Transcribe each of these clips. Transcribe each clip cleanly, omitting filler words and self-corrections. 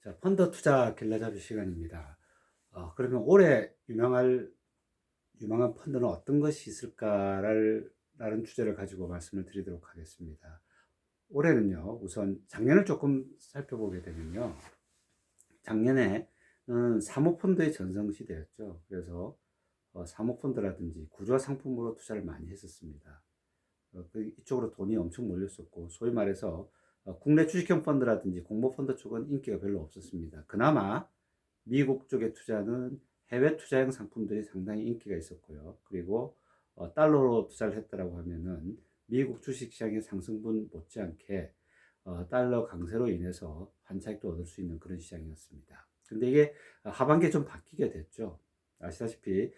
자, 펀드 투자 길라잡이 시간입니다. 그러면 올해 유망한 펀드는 어떤 것이 있을까라는 주제를 가지고 말씀을 드리도록 하겠습니다. 올해는요, 우선 작년을 조금 살펴보게 되면요, 작년에는 사모펀드의 전성시대였죠. 그래서 사모펀드라든지 구조화 상품으로 투자를 많이 했었습니다. 이쪽으로 돈이 엄청 몰렸었고, 소위 말해서 국내 주식형 펀드라든지 공모펀드 쪽은 인기가 별로 없었습니다. 그나마 미국 쪽의 투자는 해외 투자형 상품들이 상당히 인기가 있었고요. 그리고 달러로 투자를 했다라고 하면은 미국 주식시장의 상승분 못지않게 달러 강세로 인해서 환차익도 얻을 수 있는 그런 시장이었습니다. 근데 이게 하반기에 좀 바뀌게 됐죠. 아시다시피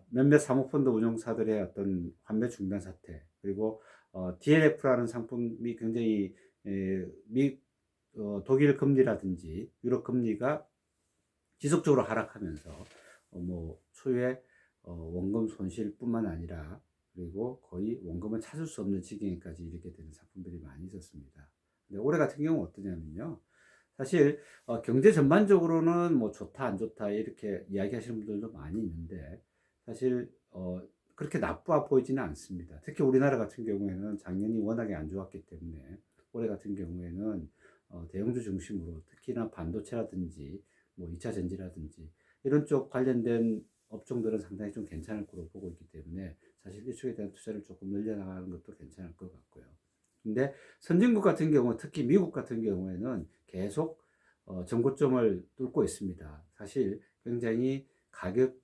몇몇 사모펀드 운용사들의 어떤 환매 중단 사태, 그리고 DLF라는 상품이 굉장히 독일 금리라든지 유럽 금리가 지속적으로 하락하면서 뭐 초유의 원금 손실뿐만 아니라 그리고 거의 원금을 찾을 수 없는 지경에까지 이르게 되는 상품들이 많이 있었습니다. 근데 올해 같은 경우 어떠냐면요. 사실 경제 전반적으로는 뭐 좋다 안 좋다 이렇게 이야기하시는 분들도 많이 있는데 사실 그렇게 나빠 보이지는 않습니다. 특히 우리나라 같은 경우에는 작년이 워낙에 안 좋았기 때문에 올해 같은 경우에는 대형주 중심으로 특히나 반도체라든지 뭐 2차 전지라든지 이런 쪽 관련된 업종들은 상당히 좀 괜찮을 거로 보고 있기 때문에 사실 이쪽에 대한 투자를 조금 늘려나가는 것도 괜찮을 것 같고요. 근데 선진국 같은 경우, 특히 미국 같은 경우에는 계속 전고점을 뚫고 있습니다. 사실 굉장히 가격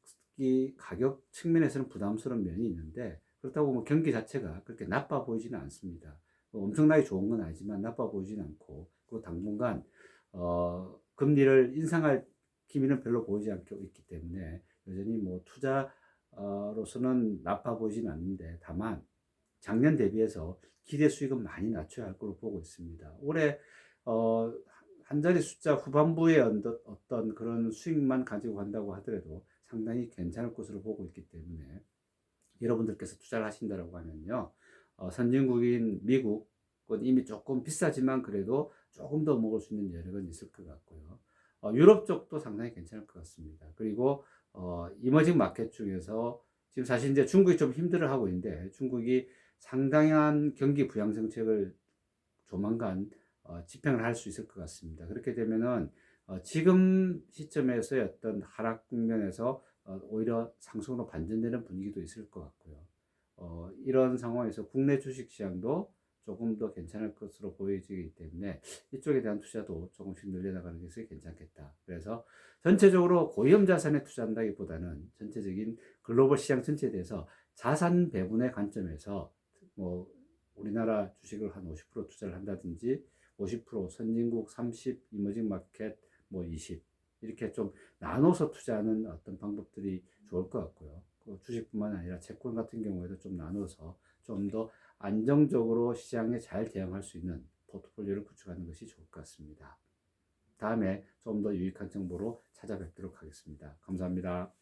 측면에서는 부담스러운 면이 있는데 그렇다고 뭐 경기 자체가 그렇게 나빠 보이지는 않습니다. 뭐 엄청나게 좋은 건 아니지만 나빠 보이지는 않고, 그 당분간 금리를 인상할 기미는 별로 보이지 않고 있기 때문에 여전히 뭐 투자로서는 나빠 보이진 않는데, 다만 작년 대비해서 기대 수익은 많이 낮춰야 할 거로 보고 있습니다. 올해 어, 한 자리 숫자 후반부에 어떤 그런 수익만 가지고 간다고 하더라도 상당히 괜찮을 것으로 보고 있기 때문에 여러분들께서 투자를 하신다고 하면요, 선진국인 미국은 이미 조금 비싸지만 그래도 조금 더 먹을 수 있는 여력은 있을 것 같고요. 유럽 쪽도 상당히 괜찮을 것 같습니다. 그리고 이머징 마켓 중에서 지금 사실 이제 중국이 좀 힘들어하고 있는데, 중국이 상당한 경기 부양 정책을 조만간 집행을 할 수 있을 것 같습니다. 그렇게 되면은 지금 시점에서의 어떤 하락 국면에서 오히려 상승으로 반전되는 분위기도 있을 것 같고요. 이런 상황에서 국내 주식 시장도 조금 더 괜찮을 것으로 보여지기 때문에 이쪽에 대한 투자도 조금씩 늘려나가는 것이 괜찮겠다. 그래서 전체적으로 고위험 자산에 투자한다기보다는 전체적인 글로벌 시장 전체에 대해서 자산 배분의 관점에서 뭐 우리나라 주식을 한 50% 투자를 한다든지 50% 선진국 30, 이머징 마켓 뭐 20, 이렇게 좀 나눠서 투자하는 어떤 방법들이 좋을 것 같고요. 그 주식뿐만 아니라 채권 같은 경우에도 좀 나눠서 좀 더 안정적으로 시장에 잘 대응할 수 있는 포트폴리오를 구축하는 것이 좋을 것 같습니다. 다음에 좀 더 유익한 정보로 찾아뵙도록 하겠습니다. 감사합니다.